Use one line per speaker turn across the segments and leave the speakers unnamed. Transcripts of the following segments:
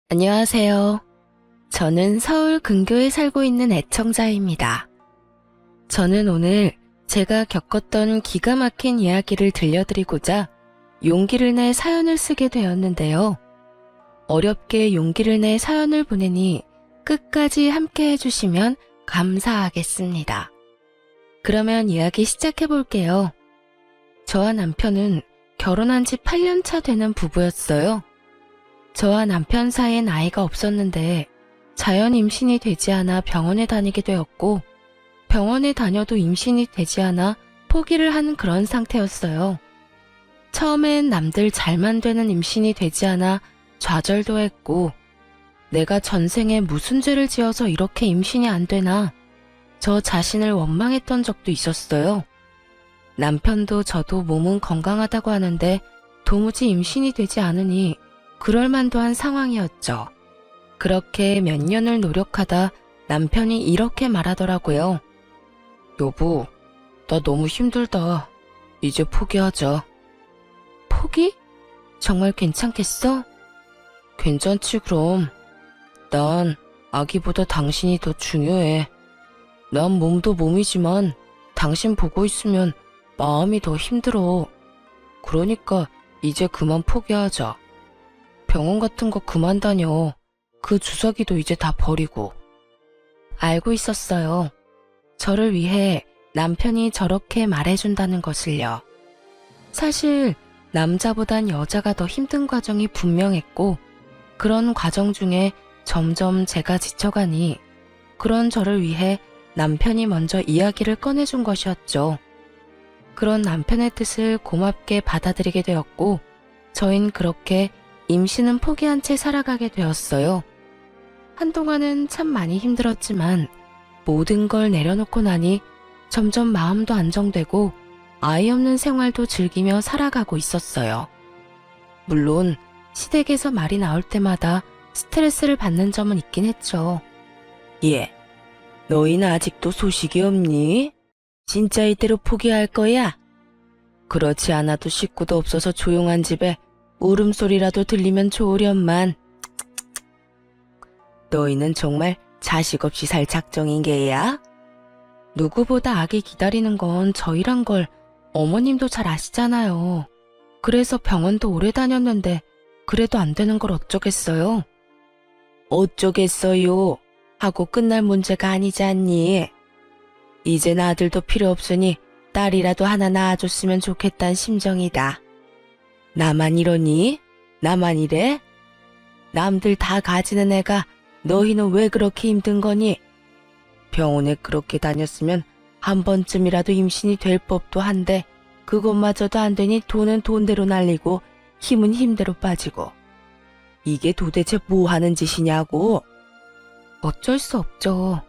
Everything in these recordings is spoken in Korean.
안녕하세요. 저는 서울 근교에 살고 있는 애청자입니다. 저는 오늘 제가 겪었던 기가 막힌 이야기를 들려드리고자 용기를 내 사연을 쓰게 되었는데요. 어렵게 용기를 내 사연을 보내니 끝까지 함께 해주시면 감사하겠습니다. 그러면 이야기 시작해 볼게요. 저와 남편은 결혼한 지 8년 차 되는 부부였어요. 저와 남편 사이엔 아이가 없었는데 자연 임신이 되지 않아 병원에 다니게 되었고 병원에 다녀도 임신이 되지 않아 포기를 한 그런 상태였어요. 처음엔 남들 잘만 되는 임신이 되지 않아 좌절도 했고 내가 전생에 무슨 죄를 지어서 이렇게 임신이 안 되나 저 자신을 원망했던 적도 있었어요. 남편도 저도 몸은 건강하다고 하는데 도무지 임신이 되지 않으니 그럴 만도 한 상황이었죠. 그렇게 몇 년을 노력하다 남편이 이렇게 말하더라고요. 여보, 나 너무 힘들다. 이제 포기하자. 포기? 정말 괜찮겠어? 괜찮지 그럼. 난 아기보다 당신이 더 중요해. 난 몸도 몸이지만 당신 보고 있으면 마음이 더 힘들어. 그러니까 이제 그만 포기하자. 병원 같은 거 그만 다녀. 그 주사기도 이제 다 버리고. 알고 있었어요. 저를 위해 남편이 저렇게 말해준다는 것을요. 사실 남자보단 여자가 더 힘든 과정이 분명했고 그런 과정 중에 점점 제가 지쳐가니 그런 저를 위해 남편이 먼저 이야기를 꺼내준 것이었죠. 그런 남편의 뜻을 고맙게 받아들이게 되었고 저흰 그렇게 임신은 포기한 채 살아가게 되었어요. 한동안은 참 많이 힘들었지만 모든 걸 내려놓고 나니 점점 마음도 안정되고 아이 없는 생활도 즐기며 살아가고 있었어요. 물론 시댁에서 말이 나올 때마다 스트레스를 받는 점은 있긴 했죠. 예, 너희는 아직도 소식이 없니? 진짜 이대로 포기할 거야? 그렇지 않아도 식구도 없어서 조용한 집에 울음소리라도 들리면 좋으련만. 너희는 정말 자식 없이 살 작정인 게야? 누구보다 아기 기다리는 건 저희란 걸 어머님도 잘 아시잖아요. 그래서 병원도 오래 다녔는데 그래도 안 되는 걸 어쩌겠어요? 어쩌겠어요? 하고 끝날 문제가 아니지 않니? 이젠 아들도 필요 없으니 딸이라도 하나 낳아줬으면 좋겠단 심정이다. 나만 이러니? 나만 이래? 남들 다 가지는 애가 너희는 왜 그렇게 힘든 거니? 병원에 그렇게 다녔으면 한 번쯤이라도 임신이 될 법도 한데 그것마저도 안 되니 돈은 돈대로 날리고 힘은 힘대로 빠지고. 이게 도대체 뭐 하는 짓이냐고? 어쩔 수 없죠.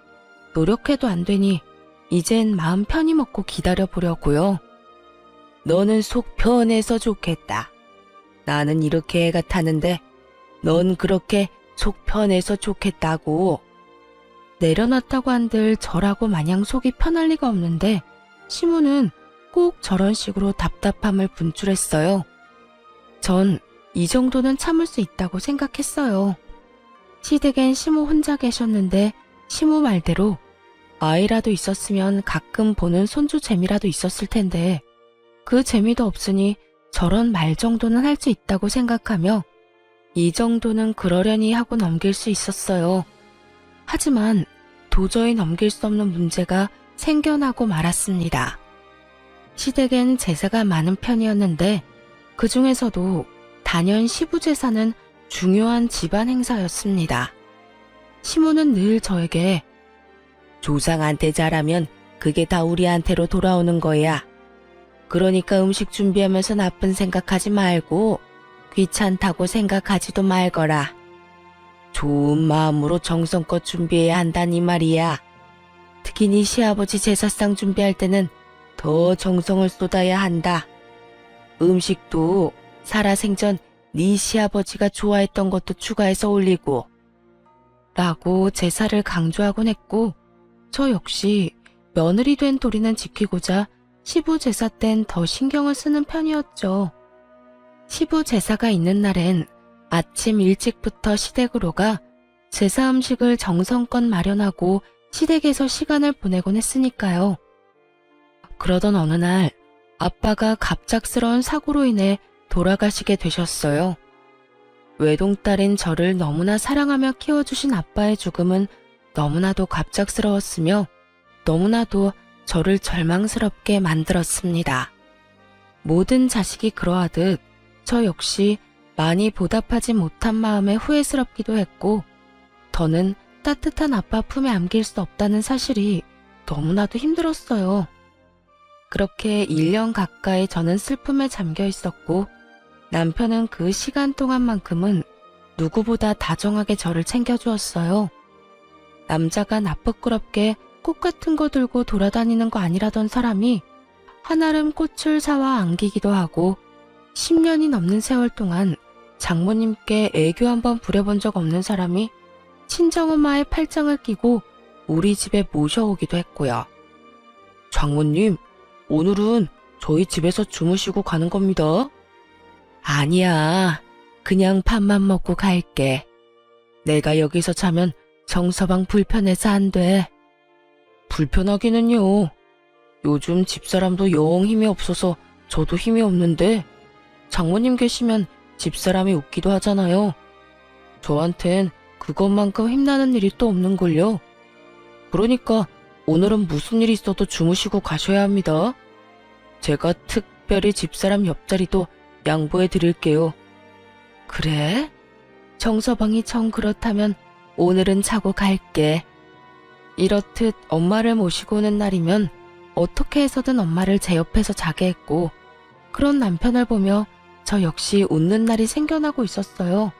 노력해도 안 되니 이젠 마음 편히 먹고 기다려보려고요. 너는 속 편해서 좋겠다. 나는 이렇게 애가 타는데 넌 그렇게 속 편해서 좋겠다고. 내려놨다고 한들 저라고 마냥 속이 편할 리가 없는데 시무는 꼭 저런 식으로 답답함을 분출했어요. 전 이 정도는 참을 수 있다고 생각했어요. 시댁엔 시무 혼자 계셨는데 시무 말대로 아이라도 있었으면 가끔 보는 손주 재미라도 있었을 텐데 그 재미도 없으니 저런 말 정도는 할 수 있다고 생각하며 이 정도는 그러려니 하고 넘길 수 있었어요. 하지만 도저히 넘길 수 없는 문제가 생겨나고 말았습니다. 시댁엔 제사가 많은 편이었는데 그 중에서도 단연 시부제사는 중요한 집안 행사였습니다. 시모는 늘 저에게 조상한테 잘하면 그게 다 우리한테로 돌아오는 거야. 그러니까 음식 준비하면서 나쁜 생각하지 말고 귀찮다고 생각하지도 말거라. 좋은 마음으로 정성껏 준비해야 한다니 말이야. 특히 네 시아버지 제사상 준비할 때는 더 정성을 쏟아야 한다. 음식도 살아생전 네 시아버지가 좋아했던 것도 추가해서 올리고 라고 제사를 강조하곤 했고 저 역시 며느리 된 도리는 지키고자 시부 제사 땐 더 신경을 쓰는 편이었죠. 시부 제사가 있는 날엔 아침 일찍부터 시댁으로 가 제사 음식을 정성껏 마련하고 시댁에서 시간을 보내곤 했으니까요. 그러던 어느 날 아빠가 갑작스러운 사고로 인해 돌아가시게 되셨어요. 외동딸인 저를 너무나 사랑하며 키워주신 아빠의 죽음은 너무나도 갑작스러웠으며 너무나도 저를 절망스럽게 만들었습니다. 모든 자식이 그러하듯 저 역시 많이 보답하지 못한 마음에 후회스럽기도 했고 더는 따뜻한 아빠 품에 안길 수 없다는 사실이 너무나도 힘들었어요. 그렇게 1년 가까이 저는 슬픔에 잠겨 있었고 남편은 그 시간 동안만큼은 누구보다 다정하게 저를 챙겨주었어요. 남자가 나쁘끄럽게 꽃 같은 거 들고 돌아다니는 거 아니라던 사람이 한아름 꽃을 사와 안기기도 하고 10년이 넘는 세월 동안 장모님께 애교 한번 부려본 적 없는 사람이 친정엄마의 팔짱을 끼고 우리 집에 모셔오기도 했고요. 장모님, 오늘은 저희 집에서 주무시고 가는 겁니다. 아니야, 그냥 밥만 먹고 갈게. 내가 여기서 자면 정서방 불편해서 안 돼. 불편하기는요. 요즘 집사람도 영 힘이 없어서 저도 힘이 없는데 장모님 계시면 집사람이 웃기도 하잖아요. 저한텐 그것만큼 힘나는 일이 또 없는걸요. 그러니까 오늘은 무슨 일이 있어도 주무시고 가셔야 합니다. 제가 특별히 집사람 옆자리도 양보해 드릴게요. 그래? 정서방이 정 그렇다면 오늘은 자고 갈게. 이렇듯 엄마를 모시고 오는 날이면 어떻게 해서든 엄마를 제 옆에서 자게 했고 그런 남편을 보며 저 역시 웃는 날이 생겨나고 있었어요.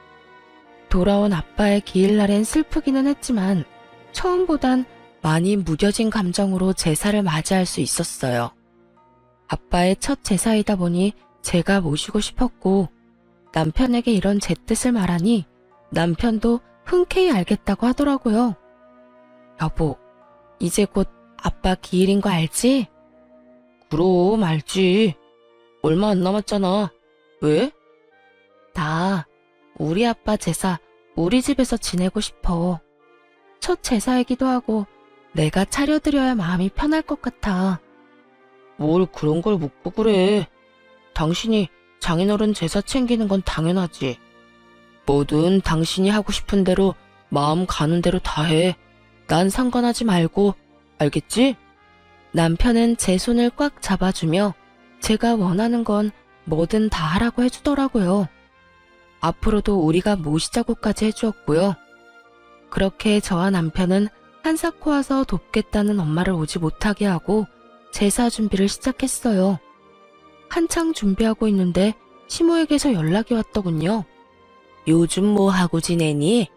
돌아온 아빠의 기일날엔 슬프기는 했지만 처음보단 많이 무뎌진 감정으로 제사를 맞이할 수 있었어요. 아빠의 첫 제사이다 보니 제가 모시고 싶었고 남편에게 이런 제 뜻을 말하니 남편도 흔쾌히 알겠다고 하더라고요. 여보, 이제 곧 아빠 기일인 거 알지? 그럼 알지. 얼마 안 남았잖아. 왜? 나 우리 아빠 제사 우리 집에서 지내고 싶어. 첫 제사이기도 하고 내가 차려드려야 마음이 편할 것 같아. 뭘 그런 걸 묻고 그래. 당신이 장인어른 제사 챙기는 건 당연하지. 뭐든 당신이 하고 싶은 대로 마음 가는 대로 다 해. 난 상관하지 말고, 알겠지? 남편은 제 손을 꽉 잡아주며 제가 원하는 건 뭐든 다 하라고 해주더라고요. 앞으로도 우리가 모시자고까지 해주었고요. 그렇게 저와 남편은 한사코 와서 돕겠다는 엄마를 오지 못하게 하고 제사 준비를 시작했어요. 한창 준비하고 있는데 시모에게서 연락이 왔더군요. 요즘 뭐 하고 지내니?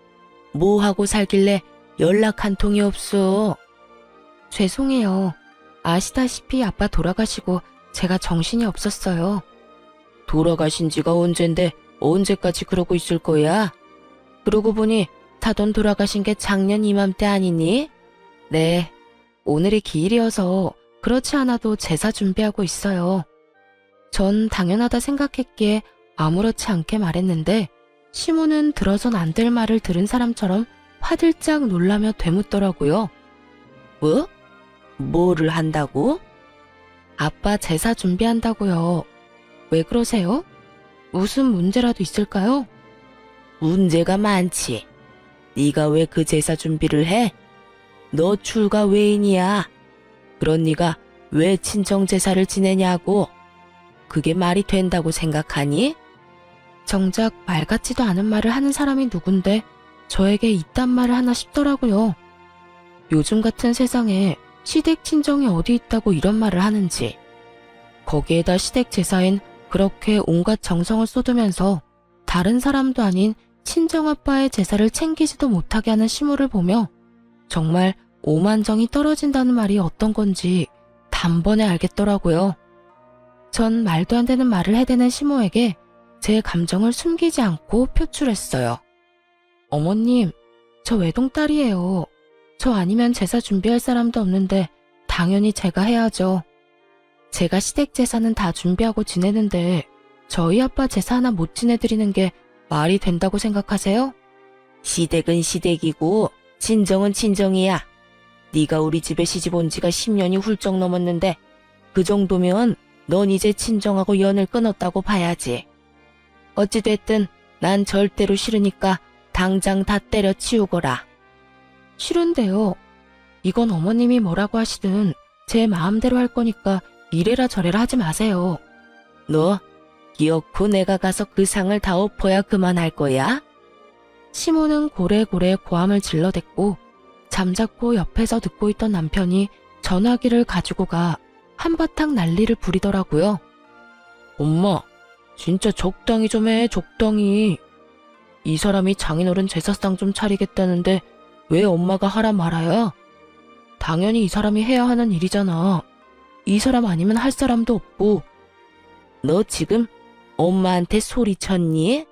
뭐 하고 살길래 연락 한 통이 없어? 죄송해요. 아시다시피 아빠 돌아가시고 제가 정신이 없었어요. 돌아가신 지가 언젠데 언제까지 그러고 있을 거야? 그러고 보니 다돈 돌아가신 게 작년 이맘때 아니니? 네, 오늘이 기일이어서 그렇지 않아도 제사 준비하고 있어요. 전 당연하다 생각했기에 아무렇지 않게 말했는데 시모는 들어선 안 될 말을 들은 사람처럼 화들짝 놀라며 되묻더라고요. 뭐? 뭐를 한다고? 아빠 제사 준비한다고요. 왜 그러세요? 무슨 문제라도 있을까요? 문제가 많지. 네가 왜 그 제사 준비를 해? 너 출가 외인이야. 그런 네가 왜 친정 제사를 지내냐고. 그게 말이 된다고 생각하니? 정작 말 같지도 않은 말을 하는 사람이 누군데 저에게 이딴 말을 하나 싶더라고요. 요즘 같은 세상에 시댁 친정이 어디 있다고 이런 말을 하는지. 거기에다 시댁 제사엔 그렇게 온갖 정성을 쏟으면서 다른 사람도 아닌 친정아빠의 제사를 챙기지도 못하게 하는 시모를 보며 정말 오만정이 떨어진다는 말이 어떤 건지 단번에 알겠더라고요. 전 말도 안 되는 말을 해대는 시모에게 제 감정을 숨기지 않고 표출했어요. 어머님, 저 외동딸이에요. 저 아니면 제사 준비할 사람도 없는데 당연히 제가 해야죠. 제가 시댁 제사는 다 준비하고 지내는데 저희 아빠 제사 하나 못 지내드리는 게 말이 된다고 생각하세요? 시댁은 시댁이고 친정은 친정이야. 네가 우리 집에 시집 온 지가 10년이 훌쩍 넘었는데 그 정도면 넌 이제 친정하고 연을 끊었다고 봐야지. 어찌됐든 난 절대로 싫으니까 당장 다 때려치우거라. 싫은데요. 이건 어머님이 뭐라고 하시든 제 마음대로 할 거니까 이래라 저래라 하지 마세요. 너 기어코 내가 가서 그 상을 다 엎어야 그만할 거야? 시모는 고래고래 고함을 질러댔고 잠자코 옆에서 듣고 있던 남편이 전화기를 가지고 가 한바탕 난리를 부리더라고요. 엄마, 진짜 적당히 좀 해, 적당히. 이 사람이 장인어른 제사상 좀 차리겠다는데 왜 엄마가 하라 말아야? 당연히 이 사람이 해야 하는 일이잖아. 이 사람 아니면 할 사람도 없고. 너 지금 엄마한테 소리쳤니?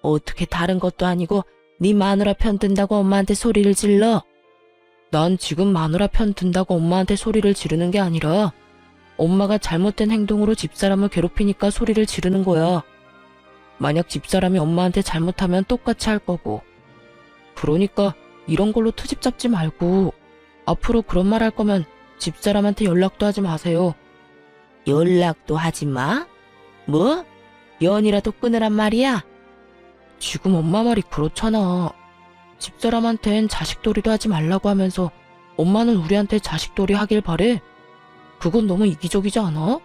어떻게 다른 것도 아니고 네 마누라 편 든다고 엄마한테 소리를 질러? 난 지금 마누라 편 든다고 엄마한테 소리를 지르는 게 아니라 엄마가 잘못된 행동으로 집사람을 괴롭히니까 소리를 지르는 거야. 만약 집사람이 엄마한테 잘못하면 똑같이 할 거고. 그러니까 이런 걸로 트집 잡지 말고 앞으로 그런 말 할 거면 집사람한테 연락도 하지 마세요. 연락도 하지 마? 뭐? 연이라도 끊으란 말이야? 지금 엄마 말이 그렇잖아. 집사람한텐 자식돌이도 하지 말라고 하면서 엄마는 우리한테 자식돌이 하길 바래? 그건 너무 이기적이지 않아?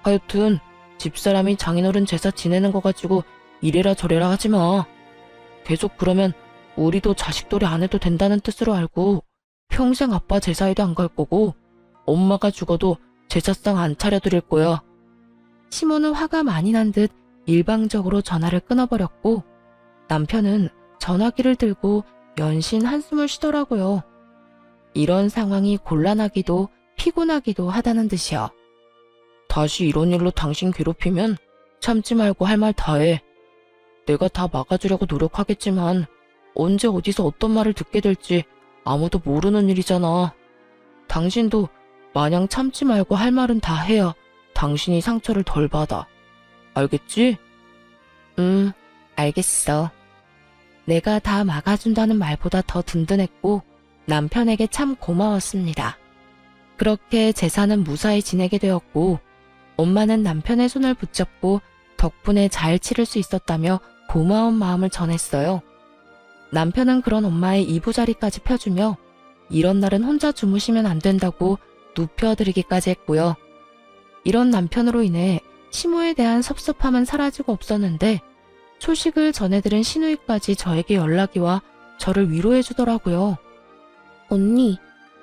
하여튼 집사람이 장인어른 제사 지내는 거 가지고 이래라 저래라 하지 마. 계속 그러면 우리도 자식돌이 안 해도 된다는 뜻으로 알고 평생 아빠 제사에도 안 갈 거고 엄마가 죽어도 제사상 안 차려드릴 거야. 시모는 화가 많이 난 듯 일방적으로 전화를 끊어버렸고 남편은 전화기를 들고 연신 한숨을 쉬더라고요. 이런 상황이 곤란하기도 피곤하기도 하다는 듯이요. 다시 이런 일로 당신 괴롭히면 참지 말고 할 말 다 해. 내가 다 막아주려고 노력하겠지만 언제 어디서 어떤 말을 듣게 될지 아무도 모르는 일이잖아. 당신도 마냥 참지 말고 할 말은 다 해야 당신이 상처를 덜 받아. 알겠지? 알겠어. 내가 다 막아준다는 말보다 더 든든했고 남편에게 참 고마웠습니다. 그렇게 제사는 무사히 지내게 되었고 엄마는 남편의 손을 붙잡고 덕분에 잘 치를 수 있었다며 고마운 마음을 전했어요. 남편은 그런 엄마의 이부자리까지 펴주며 이런 날은 혼자 주무시면 안 된다고 눕혀드리기까지 했고요. 이런 남편으로 인해 시모에 대한 섭섭함은 사라지고 없었는데 소식을 전해들은 시누이까지 저에게 연락이 와 저를 위로해 주더라고요. 언니,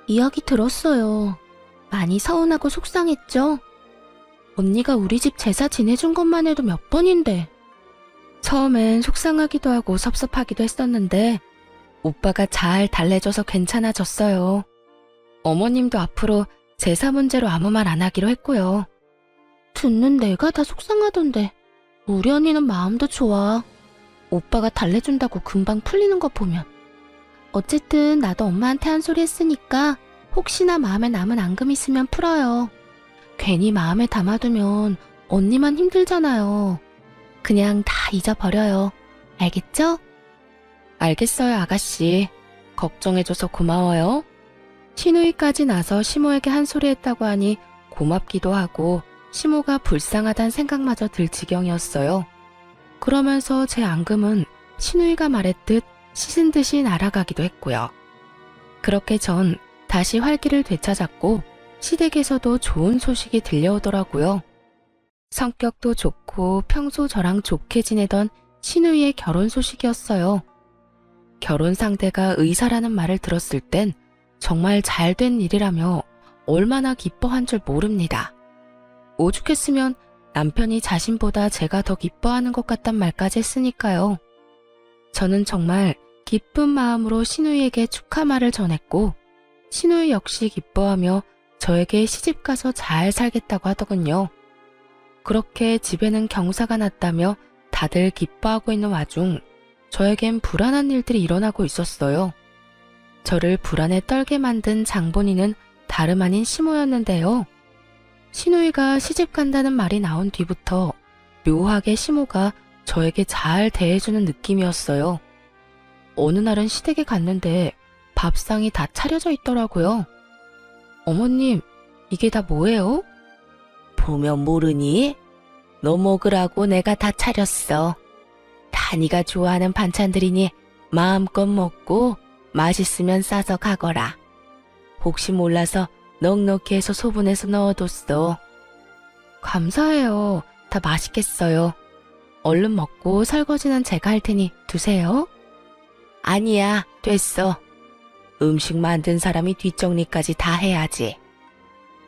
이야기 들었어요. 많이 서운하고 속상했죠? 언니가 우리 집 제사 지내준 것만 해도 몇 번인데. 처음엔 속상하기도 하고 섭섭하기도 했었는데 오빠가 잘 달래줘서 괜찮아졌어요. 어머님도 앞으로 제사 문제로 아무 말 안 하기로 했고요. 듣는 내가 다 속상하던데 우리 언니는 마음도 좋아. 오빠가 달래준다고 금방 풀리는 거 보면. 어쨌든 나도 엄마한테 한 소리 했으니까 혹시나 마음에 남은 앙금 있으면 풀어요. 괜히 마음에 담아두면 언니만 힘들잖아요. 그냥 다 잊어버려요. 알겠죠? 알겠어요, 아가씨. 걱정해줘서 고마워요. 시누이까지 나서 시모에게 한 소리 했다고 하니 고맙기도 하고 시모가 불쌍하단 생각마저 들 지경이었어요. 그러면서 제 앙금은 시누이가 말했듯 씻은 듯이 날아가기도 했고요. 그렇게 전 다시 활기를 되찾았고 시댁에서도 좋은 소식이 들려오더라고요. 성격도 좋고 평소 저랑 좋게 지내던 시누이의 결혼 소식이었어요. 결혼 상대가 의사라는 말을 들었을 땐 정말 잘된 일이라며 얼마나 기뻐한 줄 모릅니다. 오죽했으면 남편이 자신보다 제가 더 기뻐하는 것 같단 말까지 했으니까요. 저는 정말 기쁜 마음으로 시누이에게 축하 말을 전했고 시누이 역시 기뻐하며 저에게 시집가서 잘 살겠다고 하더군요. 그렇게 집에는 경사가 났다며 다들 기뻐하고 있는 와중 저에겐 불안한 일들이 일어나고 있었어요. 저를 불안에 떨게 만든 장본인은 다름 아닌 시모였는데요. 시누이가 시집 간다는 말이 나온 뒤부터 묘하게 시모가 저에게 잘 대해주는 느낌이었어요. 어느 날은 시댁에 갔는데 밥상이 다 차려져 있더라고요. 어머님, 이게 다 뭐예요? 보면 모르니? 너 먹으라고 내가 다 차렸어. 다 네가 좋아하는 반찬들이니 마음껏 먹고 맛있으면 싸서 가거라. 혹시 몰라서 넉넉히 해서 소분해서 넣어뒀어. 감사해요. 다 맛있겠어요. 얼른 먹고 설거지는 제가 할 테니 두세요. 아니야, 됐어. 음식 만든 사람이 뒷정리까지 다 해야지.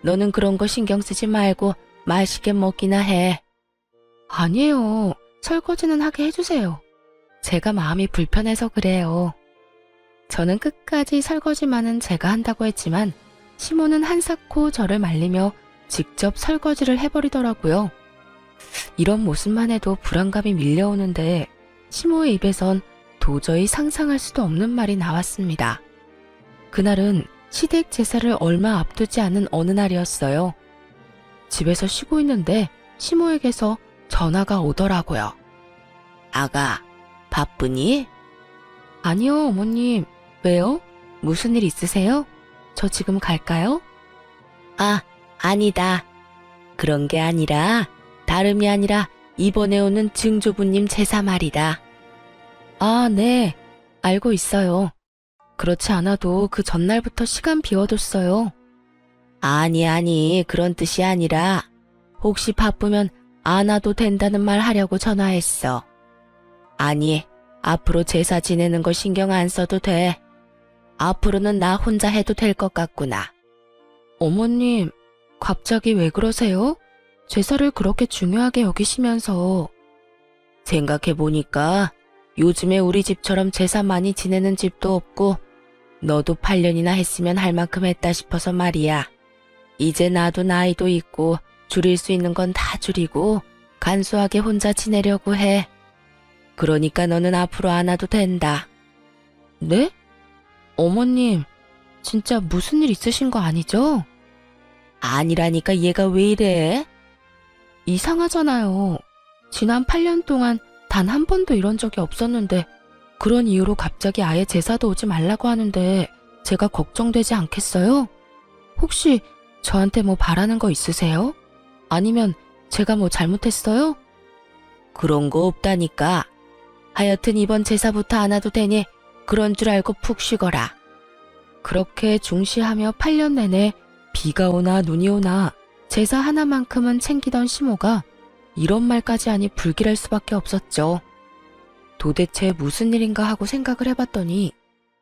너는 그런 거 신경 쓰지 말고 맛있게 먹기나 해. 아니에요. 설거지는 하게 해주세요. 제가 마음이 불편해서 그래요. 저는 끝까지 설거지만은 제가 한다고 했지만 시모는 한사코 저를 말리며 직접 설거지를 해버리더라고요. 이런 모습만 해도 불안감이 밀려오는데 시모의 입에선 도저히 상상할 수도 없는 말이 나왔습니다. 그날은 시댁 제사를 얼마 앞두지 않은 어느 날이었어요. 집에서 쉬고 있는데 시모에게서 전화가 오더라고요. 아가, 바쁘니? 아니요, 어머님. 왜요? 무슨 일 있으세요? 저 지금 갈까요? 아, 아니다. 그런 게 아니라 다름이 아니라 이번에 오는 증조부님 제사 말이다. 아, 네. 알고 있어요. 그렇지 않아도 그 전날부터 시간 비워뒀어요. 아니, 그런 뜻이 아니라 혹시 바쁘면 안 와도 된다는 말 하려고 전화했어. 아니, 앞으로 제사 지내는 거 신경 안 써도 돼. 앞으로는 나 혼자 해도 될 것 같구나. 어머님, 갑자기 왜 그러세요? 제사를 그렇게 중요하게 여기시면서. 생각해보니까 요즘에 우리 집처럼 제사 많이 지내는 집도 없고 너도 8년이나 했으면 할 만큼 했다 싶어서 말이야. 이제 나도 나이도 있고 줄일 수 있는 건 다 줄이고 간소하게 혼자 지내려고 해. 그러니까 너는 앞으로 안 와도 된다. 네? 어머님, 진짜 무슨 일 있으신 거 아니죠? 아니라니까 얘가 왜 이래? 이상하잖아요. 지난 8년 동안 단 한 번도 이런 적이 없었는데 그런 이유로 갑자기 아예 제사도 오지 말라고 하는데 제가 걱정되지 않겠어요? 혹시 저한테 뭐 바라는 거 있으세요? 아니면 제가 뭐 잘못했어요? 그런 거 없다니까. 하여튼 이번 제사부터 안 와도 되니 그런 줄 알고 푹 쉬거라. 그렇게 중시하며 8년 내내 비가 오나 눈이 오나 제사 하나만큼은 챙기던 시모가 이런 말까지 하니 불길할 수밖에 없었죠. 도대체 무슨 일인가 하고 생각을 해봤더니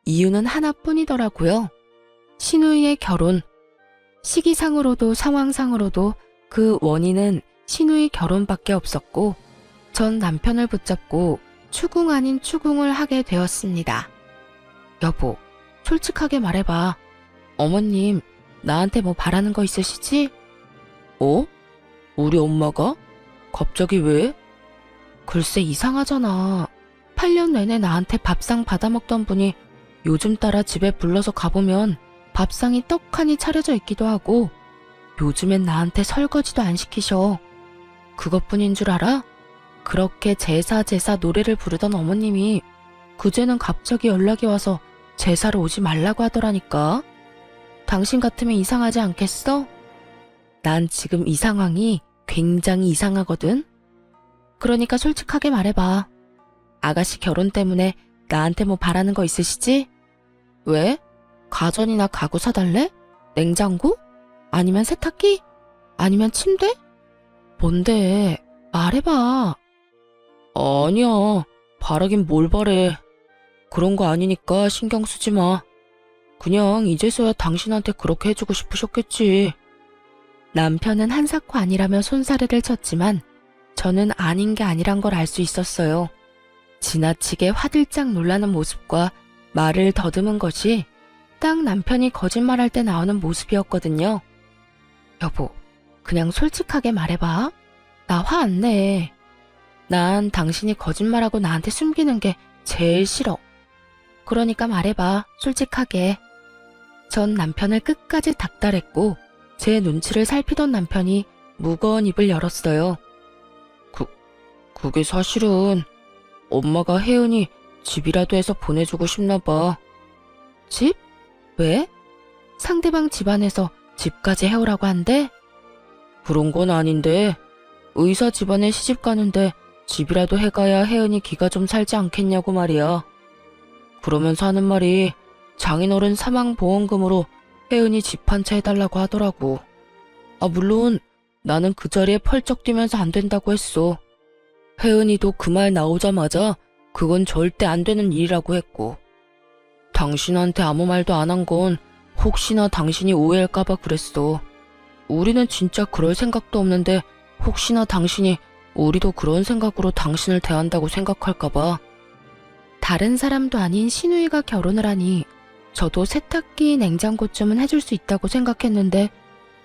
이유는 하나뿐이더라고요. 시누이의 결혼. 시기상으로도 상황상으로도 그 원인은 시누이 결혼밖에 없었고 전 남편을 붙잡고 추궁 아닌 추궁을 하게 되었습니다. 여보, 솔직하게 말해봐. 어머님, 나한테 뭐 바라는 거 있으시지? 어? 우리 엄마가? 갑자기 왜? 글쎄 이상하잖아. 8년 내내 나한테 밥상 받아먹던 분이 요즘 따라 집에 불러서 가보면 밥상이 떡하니 차려져 있기도 하고 요즘엔 나한테 설거지도 안 시키셔. 그것뿐인 줄 알아? 그렇게 제사 노래를 부르던 어머님이 그제는 갑자기 연락이 와서 제사로 오지 말라고 하더라니까. 당신 같으면 이상하지 않겠어? 난 지금 이 상황이 굉장히 이상하거든. 그러니까 솔직하게 말해봐. 아가씨 결혼 때문에 나한테 뭐 바라는 거 있으시지? 왜? 가전이나 가구 사달래? 냉장고? 아니면 세탁기? 아니면 침대? 뭔데? 말해봐. 아니야. 바라긴 뭘 바래. 그런 거 아니니까 신경 쓰지 마. 그냥 이제서야 당신한테 그렇게 해주고 싶으셨겠지. 남편은 한사코 아니라며 손사래를 쳤지만 저는 아닌 게 아니란 걸 알 수 있었어요. 지나치게 화들짝 놀라는 모습과 말을 더듬은 것이 딱 남편이 거짓말할 때 나오는 모습이었거든요. 여보, 그냥 솔직하게 말해봐. 나 화 안 내. 난 당신이 거짓말하고 나한테 숨기는 게 제일 싫어. 그러니까 말해봐, 솔직하게. 전 남편을 끝까지 닥달했고 제 눈치를 살피던 남편이 무거운 입을 열었어요. 그게 사실은 엄마가 혜은이 집이라도 해서 보내주고 싶나 봐. 집? 왜? 상대방 집안에서 집까지 해오라고 한대? 그런 건 아닌데 의사 집안에 시집 가는데 집이라도 해가야 혜은이 기가 좀 살지 않겠냐고 말이야. 그러면서 하는 말이 장인어른 사망보험금으로 혜은이 집 한 채 해달라고 하더라고. 물론 나는 그 자리에 펄쩍 뛰면서 안 된다고 했어. 혜은이도 그 말 나오자마자 그건 절대 안 되는 일이라고 했고, 당신한테 아무 말도 안 한 건 혹시나 당신이 오해할까봐 그랬어. 우리는 진짜 그럴 생각도 없는데 혹시나 당신이 우리도 그런 생각으로 당신을 대한다고 생각할까봐. 다른 사람도 아닌 신우이가 결혼을 하니 저도 세탁기, 냉장고쯤은 해줄 수 있다고 생각했는데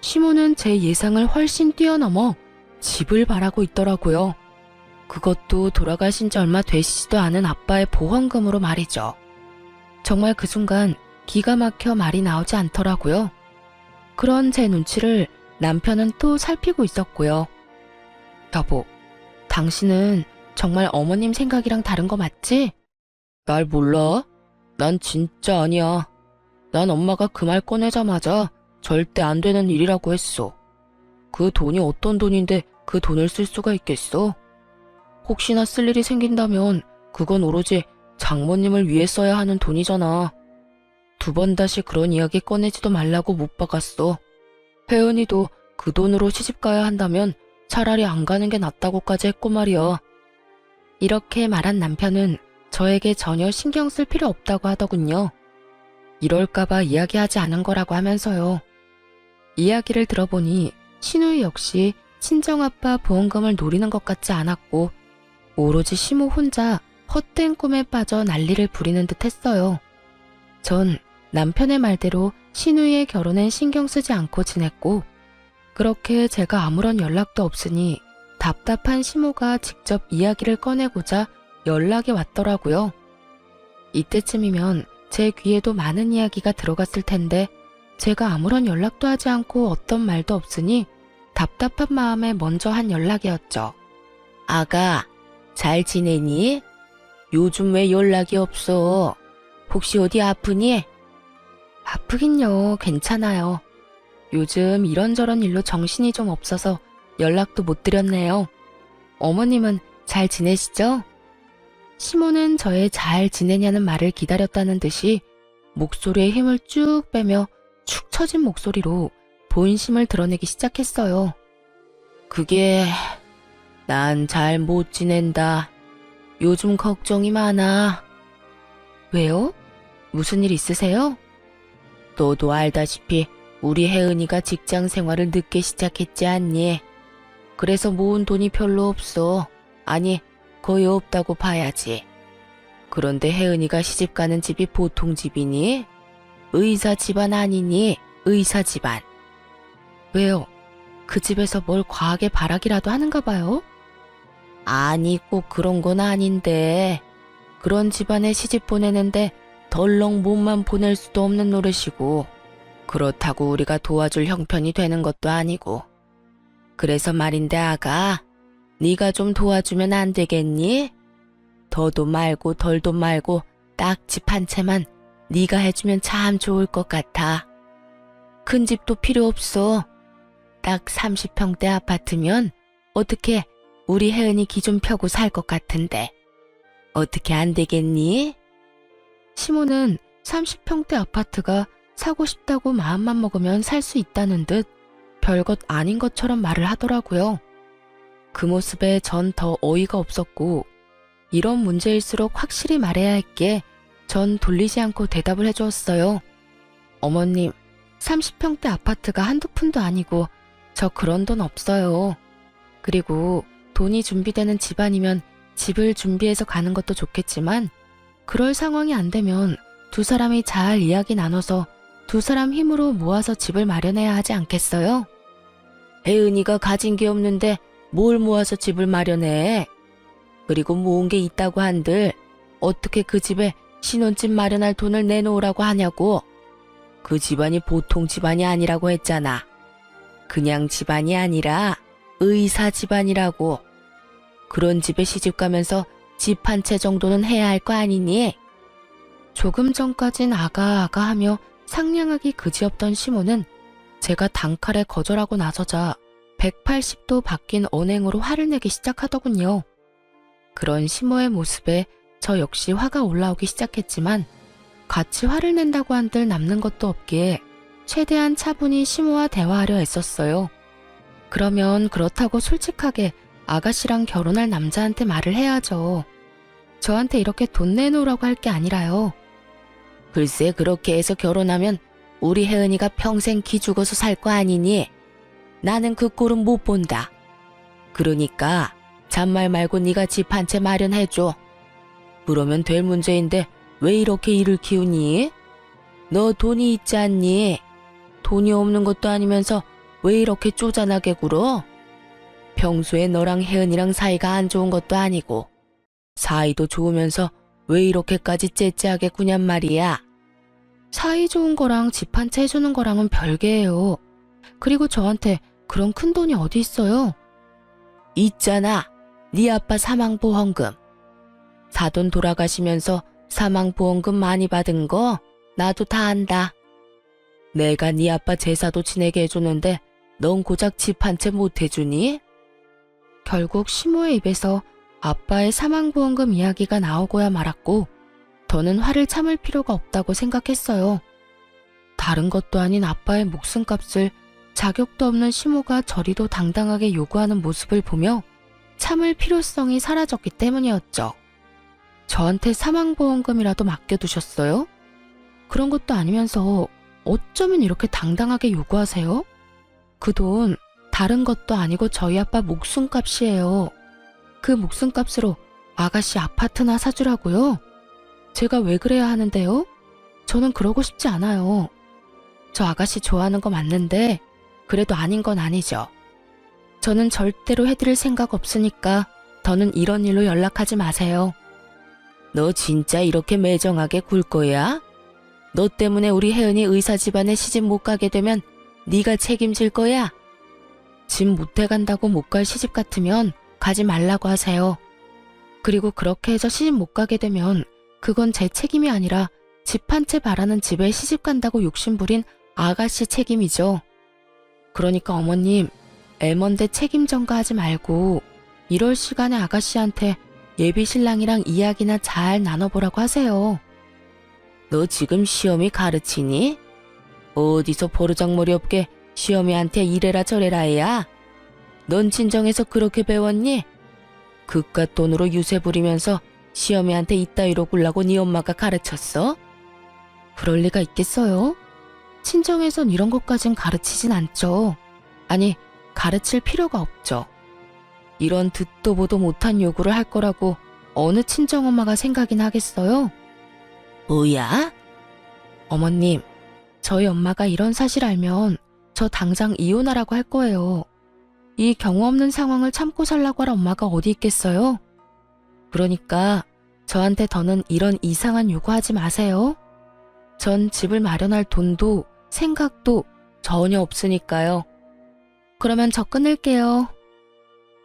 시모는 제 예상을 훨씬 뛰어넘어 집을 바라고 있더라고요. 그것도 돌아가신 지 얼마 되시지도 않은 아빠의 보험금으로 말이죠. 정말 그 순간 기가 막혀 말이 나오지 않더라고요. 그런 제 눈치를 남편은 또 살피고 있었고요. 여보, 당신은 정말 어머님 생각이랑 다른 거 맞지? 날 몰라? 난 진짜 아니야. 난 엄마가 그 말 꺼내자마자 절대 안 되는 일이라고 했어. 그 돈이 어떤 돈인데 그 돈을 쓸 수가 있겠어? 혹시나 쓸 일이 생긴다면 그건 오로지 장모님을 위해 써야 하는 돈이잖아. 두 번 다시 그런 이야기 꺼내지도 말라고 못 박았어. 혜은이도 그 돈으로 시집가야 한다면 차라리 안 가는 게 낫다고까지 했고 말이야. 이렇게 말한 남편은 저에게 전혀 신경 쓸 필요 없다고 하더군요. 이럴까봐 이야기하지 않은 거라고 하면서요. 이야기를 들어보니 신우이 역시 친정아빠 보험금을 노리는 것 같지 않았고 오로지 시모 혼자 헛된 꿈에 빠져 난리를 부리는 듯 했어요. 전 남편의 말대로 신우이의 결혼엔 신경 쓰지 않고 지냈고 그렇게 제가 아무런 연락도 없으니 답답한 시모가 직접 이야기를 꺼내고자 연락이 왔더라고요. 이때쯤이면 제 귀에도 많은 이야기가 들어갔을 텐데 제가 아무런 연락도 하지 않고 어떤 말도 없으니 답답한 마음에 먼저 한 연락이었죠. 아가, 잘 지내니? 요즘 왜 연락이 없어? 혹시 어디 아프니? 아프긴요, 괜찮아요. 요즘 이런저런 일로 정신이 좀 없어서 연락도 못 드렸네요. 어머님은 잘 지내시죠? 시모는 저의 잘 지내냐는 말을 기다렸다는 듯이 목소리에 힘을 쭉 빼며 축 처진 목소리로 본심을 드러내기 시작했어요. 그게 난 잘 못 지낸다. 요즘 걱정이 많아. 왜요? 무슨 일 있으세요? 너도 알다시피 우리 혜은이가 직장 생활을 늦게 시작했지 않니? 그래서 모은 돈이 별로 없어. 아니, 거의 없다고 봐야지. 그런데 혜은이가 시집가는 집이 보통 집이니? 의사 집안 아니니? 의사 집안. 왜요? 그 집에서 뭘 과하게 바라기라도 하는가 봐요? 아니, 꼭 그런 건 아닌데. 그런 집안에 시집 보내는데 덜렁 몸만 보낼 수도 없는 노릇이고 그렇다고 우리가 도와줄 형편이 되는 것도 아니고. 그래서 말인데 아가, 네가 좀 도와주면 안 되겠니? 더도 말고 덜도 말고 딱 집 한 채만 네가 해주면 참 좋을 것 같아. 큰 집도 필요 없어. 딱 30평대 아파트면 어떻게 우리 혜은이 기 좀 펴고 살 것 같은데. 어떻게 안 되겠니? 시모는 30평대 아파트가 사고 싶다고 마음만 먹으면 살 수 있다는 듯 별것 아닌 것처럼 말을 하더라고요. 그 모습에 전 더 어이가 없었고 이런 문제일수록 확실히 말해야 할게 전 돌리지 않고 대답을 해주었어요. 어머님, 30평대 아파트가 한두 푼도 아니고 저 그런 돈 없어요. 그리고 돈이 준비되는 집안이면 집을 준비해서 가는 것도 좋겠지만 그럴 상황이 안 되면 두 사람이 잘 이야기 나눠서 두 사람 힘으로 모아서 집을 마련해야 하지 않겠어요? 혜은이가 가진 게 없는데 뭘 모아서 집을 마련해? 그리고 모은 게 있다고 한들 어떻게 그 집에 신혼집 마련할 돈을 내놓으라고 하냐고. 그 집안이 보통 집안이 아니라고 했잖아. 그냥 집안이 아니라 의사 집안이라고. 그런 집에 시집 가면서 집 한 채 정도는 해야 할 거 아니니? 조금 전까진 아가 하며 상냥하기 그지없던 시모는 제가 단칼에 거절하고 나서자 180도 바뀐 언행으로 화를 내기 시작하더군요. 그런 시모의 모습에 저 역시 화가 올라오기 시작했지만 같이 화를 낸다고 한들 남는 것도 없기에 최대한 차분히 시모와 대화하려 애썼어요. 그러면 그렇다고 솔직하게 아가씨랑 결혼할 남자한테 말을 해야죠. 저한테 이렇게 돈 내놓으라고 할 게 아니라요. 글쎄 그렇게 해서 결혼하면 우리 혜은이가 평생 기죽어서 살 거 아니니? 나는 그 꼴은 못 본다. 그러니까 잔말 말고 네가 집 한 채 마련해줘. 그러면 될 문제인데 왜 이렇게 일을 키우니? 너 돈이 있지 않니? 돈이 없는 것도 아니면서 왜 이렇게 쪼잔하게 굴어? 평소에 너랑 혜은이랑 사이가 안 좋은 것도 아니고 사이도 좋으면서 왜 이렇게까지 째째하게 구냔 말이야? 사이 좋은 거랑 집 한 채 해주는 거랑은 별개예요. 그리고 저한테 그런 큰 돈이 어디 있어요? 있잖아. 네 아빠 사망보험금. 사돈 돌아가시면서 사망보험금 많이 받은 거 나도 다 안다. 내가 네 아빠 제사도 지내게 해줬는데 넌 고작 집 한 채 못 해주니? 결국 시모의 입에서 아빠의 사망보험금 이야기가 나오고야 말았고 더는 화를 참을 필요가 없다고 생각했어요. 다른 것도 아닌 아빠의 목숨값을 자격도 없는 시모가 저리도 당당하게 요구하는 모습을 보며 참을 필요성이 사라졌기 때문이었죠. 저한테 사망보험금이라도 맡겨두셨어요? 그런 것도 아니면서 어쩌면 이렇게 당당하게 요구하세요? 그 돈 다른 것도 아니고 저희 아빠 목숨값이에요. 그 목숨값으로 아가씨 아파트나 사주라고요? 제가 왜 그래야 하는데요? 저는 그러고 싶지 않아요. 저 아가씨 좋아하는 거 맞는데 그래도 아닌 건 아니죠. 저는 절대로 해드릴 생각 없으니까 더는 이런 일로 연락하지 마세요. 너 진짜 이렇게 매정하게 굴 거야? 너 때문에 우리 혜은이 의사 집안에 시집 못 가게 되면 네가 책임질 거야? 집 못 해간다고 못 갈 시집 같으면 가지 말라고 하세요. 그리고 그렇게 해서 시집 못 가게 되면 그건 제 책임이 아니라 집 한 채 바라는 집에 시집 간다고 욕심부린 아가씨 책임이죠. 그러니까 어머님, 애먼데 책임 전가하지 말고 이럴 시간에 아가씨한테 예비 신랑이랑 이야기나 잘 나눠보라고 하세요. 너 지금 시어미 가르치니? 어디서 버르장머리 없게 시어미한테 이래라 저래라 해야? 넌 진정해서 그렇게 배웠니? 그깟 돈으로 유세 부리면서 시어미한테 이따위로 굴라고 네 엄마가 가르쳤어? 그럴 리가 있겠어요? 친정에선 이런 것까진 가르치진 않죠. 아니, 가르칠 필요가 없죠. 이런 듣도 보도 못한 요구를 할 거라고 어느 친정엄마가 생각이나 하겠어요? 뭐야? 어머님, 저희 엄마가 이런 사실 알면 저 당장 이혼하라고 할 거예요. 이 경우 없는 상황을 참고 살라고 할 엄마가 어디 있겠어요? 그러니까 저한테 더는 이런 이상한 요구하지 마세요. 전 집을 마련할 돈도 생각도 전혀 없으니까요. 그러면 저 끊을게요.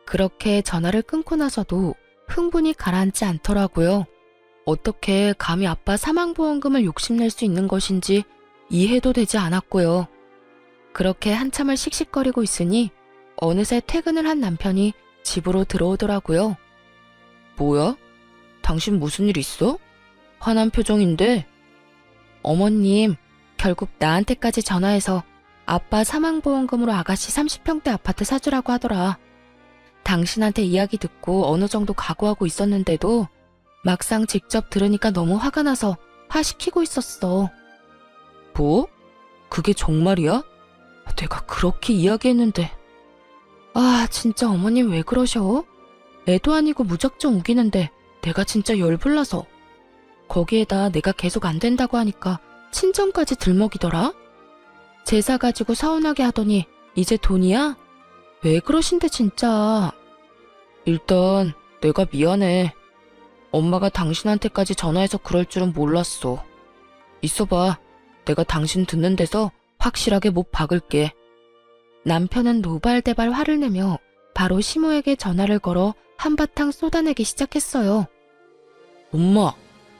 그렇게 전화를 끊고 나서도 흥분이 가라앉지 않더라고요. 어떻게 감히 아빠 사망보험금을 욕심낼 수 있는 것인지 이해도 되지 않았고요. 그렇게 한참을 씩씩거리고 있으니 어느새 퇴근을 한 남편이 집으로 들어오더라고요. 뭐야? 당신 무슨 일 있어? 화난 표정인데? 어머님, 결국 나한테까지 전화해서 아빠 사망보험금으로 아가씨 30평대 아파트 사주라고 하더라. 당신한테 이야기 듣고 어느 정도 각오하고 있었는데도 막상 직접 들으니까 너무 화가 나서 화시키고 있었어. 뭐? 그게 정말이야? 내가 그렇게 이야기했는데. 아, 진짜 어머님 왜 그러셔? 애도 아니고 무작정 우기는데 내가 진짜 열불나서. 거기에다 내가 계속 안 된다고 하니까 친정까지 들먹이더라? 제사 가지고 서운하게 하더니 이제 돈이야? 왜 그러신데 진짜. 일단 내가 미안해. 엄마가 당신한테까지 전화해서 그럴 줄은 몰랐어. 있어봐. 내가 당신 듣는 데서 확실하게 못 박을게. 남편은 노발대발 화를 내며 바로 시모에게 전화를 걸어 한바탕 쏟아내기 시작했어요. 엄마,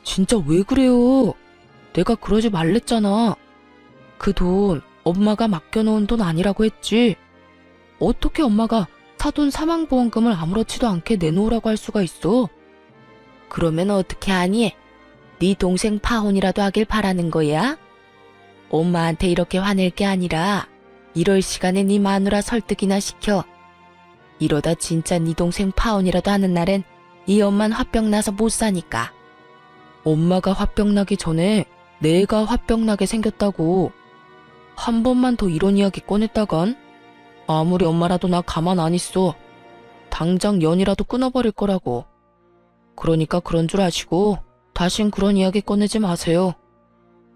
진짜 왜 그래요? 내가 그러지 말랬잖아. 그 돈 엄마가 맡겨놓은 돈 아니라고 했지. 어떻게 엄마가 사돈 사망보험금을 아무렇지도 않게 내놓으라고 할 수가 있어? 그러면 어떻게 하니? 네 동생 파혼이라도 하길 바라는 거야? 엄마한테 이렇게 화낼 게 아니라 이럴 시간에 네 마누라 설득이나 시켜. 이러다 진짜 네 동생 파혼이라도 하는 날엔 이 엄만 화병 나서 못 사니까. 엄마가 화병 나기 전에 내가 화병 나게 생겼다고. 한 번만 더 이런 이야기 꺼냈다간 아무리 엄마라도 나 가만 안 있어. 당장 연이라도 끊어버릴 거라고. 그러니까 그런 줄 아시고 다신 그런 이야기 꺼내지 마세요.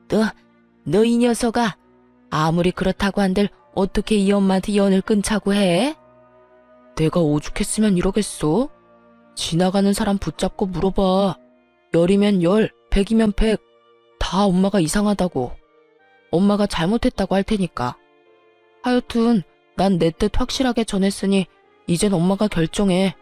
너 이 녀석아, 아무리 그렇다고 한들 어떻게 이 엄마한테 연을 끊자고 해? 내가 오죽했으면 이러겠어? 지나가는 사람 붙잡고 물어봐. 열이면 열, 백이면 백. 다 엄마가 이상하다고. 엄마가 잘못했다고 할 테니까. 하여튼 난 내 뜻 확실하게 전했으니 이젠 엄마가 결정해.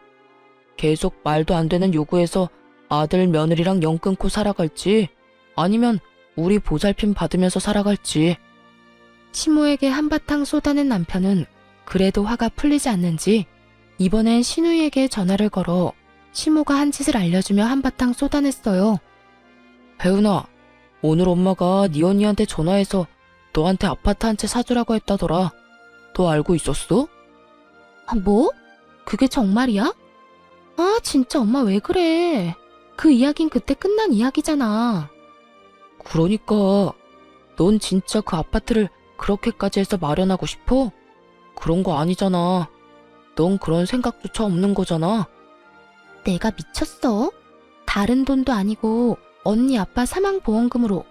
계속 말도 안 되는 요구해서 아들 며느리랑 연 끊고 살아갈지 아니면 우리 보살핌 받으면서 살아갈지. 시모에게 한바탕 쏟아낸 남편은 그래도 화가 풀리지 않는지 이번엔 신우이에게 전화를 걸어 시모가 한 짓을 알려주며 한바탕 쏟아냈어요. 혜은아, 오늘 엄마가 네 언니한테 전화해서 너한테 아파트 한 채 사주라고 했다더라. 너 알고 있었어? 아, 뭐? 그게 정말이야? 아, 진짜 엄마 왜 그래? 그 이야긴 그때 끝난 이야기잖아. 그러니까 넌 진짜 그 아파트를 그렇게까지 해서 마련하고 싶어? 그런 거 아니잖아. 넌 그런 생각조차 없는 거잖아. 내가 미쳤어? 다른 돈도 아니고 언니 아빠 사망보험금으로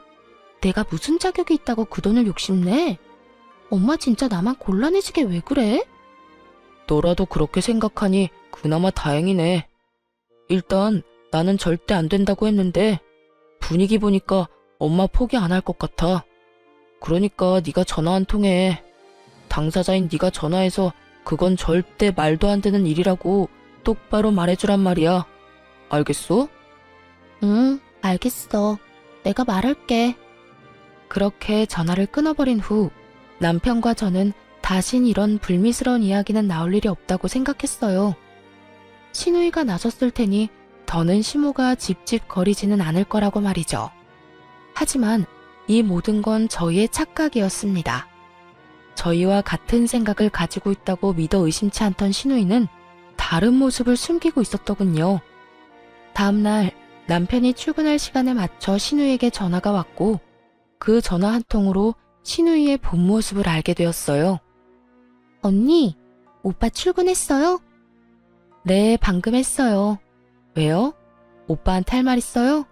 내가 무슨 자격이 있다고 그 돈을 욕심내? 엄마 진짜 나만 곤란해지게 왜 그래? 너라도 그렇게 생각하니 그나마 다행이네. 일단 나는 절대 안 된다고 했는데 분위기 보니까 엄마 포기 안 할 것 같아. 그러니까 네가 전화 한 통 해. 당사자인 네가 전화해서 그건 절대 말도 안 되는 일이라고 똑바로 말해주란 말이야. 알겠어? 응, 알겠어. 내가 말할게. 그렇게 전화를 끊어버린 후 남편과 저는 다신 이런 불미스러운 이야기는 나올 일이 없다고 생각했어요. 신우이가 나섰을 테니 더는 시모가 집집거리지는 않을 거라고 말이죠. 하지만 이 모든 건 저희의 착각이었습니다. 저희와 같은 생각을 가지고 있다고 믿어 의심치 않던 신우이는 다른 모습을 숨기고 있었더군요. 다음날 남편이 출근할 시간에 맞춰 신우이에게 전화가 왔고 그 전화 한 통으로 신우이의 본 모습을 알게 되었어요. 언니, 오빠 출근했어요? 네, 방금 했어요. 왜요? 오빠한테 할 말 있어요?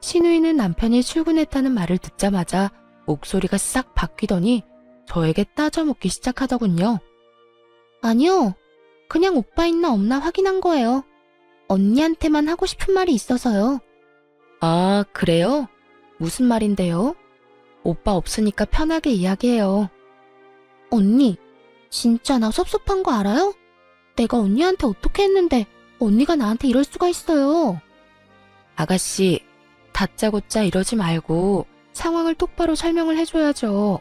신우이는 남편이 출근했다는 말을 듣자마자 목소리가 싹 바뀌더니 저에게 따져묻기 시작하더군요. 아니요, 그냥 오빠 있나 없나 확인한 거예요. 언니한테만 하고 싶은 말이 있어서요. 아, 그래요? 무슨 말인데요? 오빠 없으니까 편하게 이야기해요. 언니, 진짜 나 섭섭한 거 알아요? 내가 언니한테 어떻게 했는데 언니가 나한테 이럴 수가 있어요. 아가씨, 다짜고짜 이러지 말고 상황을 똑바로 설명을 해줘야죠.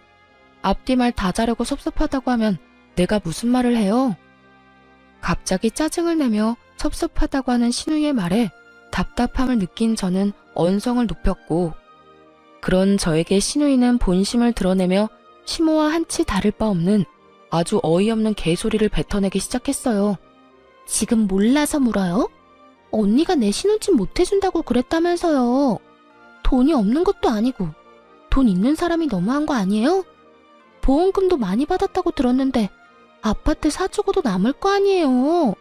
앞뒤 말 다 자르고 섭섭하다고 하면 내가 무슨 말을 해요? 갑자기 짜증을 내며 섭섭하다고 하는 신우의 말에 답답함을 느낀 저는 언성을 높였고 그런 저에게 신우이는 본심을 드러내며 시모와 한치 다를 바 없는 아주 어이없는 개소리를 뱉어내기 시작했어요. 지금 몰라서 물어요? 언니가 내 신혼집 못해준다고 그랬다면서요. 돈이 없는 것도 아니고 돈 있는 사람이 너무한 거 아니에요? 보험금도 많이 받았다고 들었는데 아파트 사주고도 남을 거 아니에요.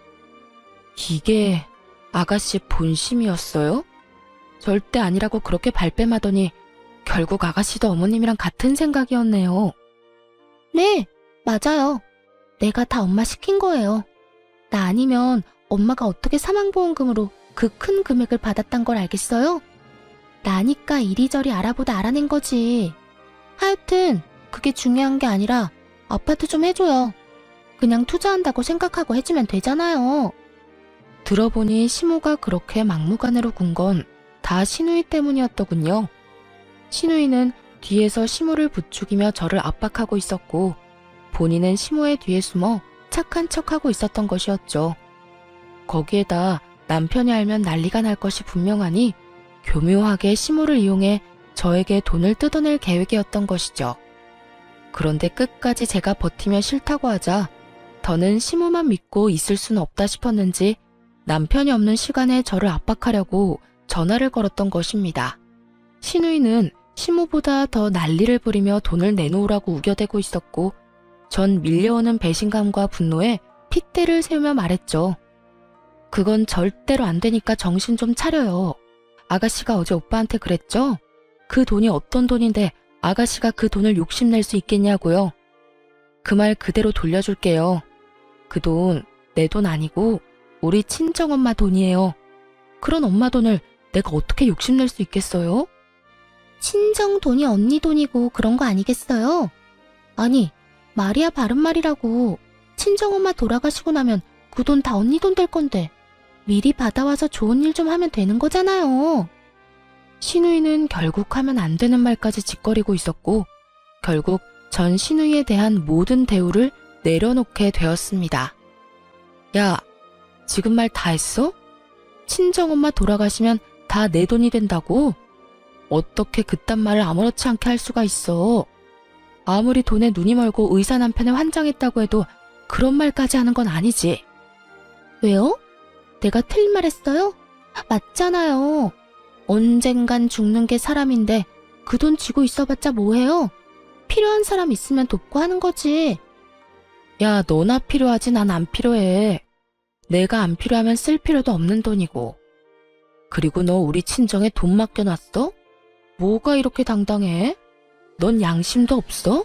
이게 아가씨 본심이었어요? 절대 아니라고 그렇게 발뺌하더니 결국 아가씨도 어머님이랑 같은 생각이었네요. 네, 맞아요. 내가 다 엄마 시킨 거예요. 나 아니면 엄마가 어떻게 사망보험금으로 그 큰 금액을 받았단 걸 알겠어요? 나니까 이리저리 알아보다 알아낸 거지. 하여튼 그게 중요한 게 아니라 아파트 좀 해줘요. 그냥 투자한다고 생각하고 해주면 되잖아요. 들어보니 시모가 그렇게 막무가내로 군 건 다 신우이 때문이었더군요. 신우이는 뒤에서 시모를 부추기며 저를 압박하고 있었고 본인은 시모의 뒤에 숨어 착한 척하고 있었던 것이었죠. 거기에다 남편이 알면 난리가 날 것이 분명하니 교묘하게 시모를 이용해 저에게 돈을 뜯어낼 계획이었던 것이죠. 그런데 끝까지 제가 버티며 싫다고 하자 더는 시모만 믿고 있을 수는 없다 싶었는지 남편이 없는 시간에 저를 압박하려고 전화를 걸었던 것입니다. 신우이는 시모보다 더 난리를 부리며 돈을 내놓으라고 우겨대고 있었고 전 밀려오는 배신감과 분노에 핏대를 세우며 말했죠. 그건 절대로 안 되니까 정신 좀 차려요. 아가씨가 어제 오빠한테 그랬죠? 그 돈이 어떤 돈인데 아가씨가 그 돈을 욕심낼 수 있겠냐고요. 그 말 그대로 돌려줄게요. 그 돈 내 돈 아니고 우리 친정엄마 돈이에요. 그런 엄마 돈을 내가 어떻게 욕심낼 수 있겠어요? 친정 돈이 언니 돈이고 그런 거 아니겠어요? 아니, 말이야 바른 말이라고. 친정엄마 돌아가시고 나면 그 돈 다 언니 돈 될 건데 미리 받아와서 좋은 일 좀 하면 되는 거잖아요. 신우이는 결국 하면 안 되는 말까지 짓거리고 있었고 결국 전 신우이에 대한 모든 대우를 내려놓게 되었습니다. 야, 지금 말 다 했어? 친정엄마 돌아가시면 다 내 돈이 된다고? 어떻게 그딴 말을 아무렇지 않게 할 수가 있어. 아무리 돈에 눈이 멀고 의사 남편에 환장했다고 해도 그런 말까지 하는 건 아니지. 왜요? 내가 틀린 말 했어요? 맞잖아요. 언젠간 죽는 게 사람인데 그 돈 쥐고 있어봤자 뭐해요? 필요한 사람 있으면 돕고 하는 거지. 야, 너나 필요하지 난 안 필요해. 내가 안 필요하면 쓸 필요도 없는 돈이고. 그리고 너 우리 친정에 돈 맡겨놨어? 뭐가 이렇게 당당해? 넌 양심도 없어?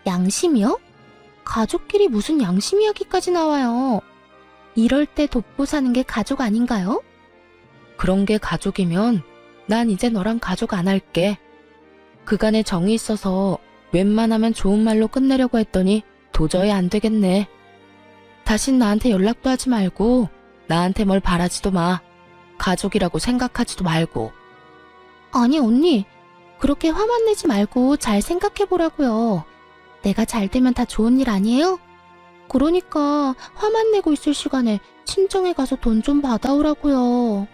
양심이요? 가족끼리 무슨 양심 이야기까지 나와요. 이럴 때 돕고 사는 게 가족 아닌가요? 그런 게 가족이면 난 이제 너랑 가족 안 할게. 그간에 정이 있어서 웬만하면 좋은 말로 끝내려고 했더니 도저히 안 되겠네. 다신 나한테 연락도 하지 말고 나한테 뭘 바라지도 마. 가족이라고 생각하지도 말고. 아니 언니, 그렇게 화만 내지 말고 잘 생각해보라고요. 내가 잘 되면 다 좋은 일 아니에요? 그러니까 화만 내고 있을 시간에 친정에 가서 돈 좀 받아오라고요.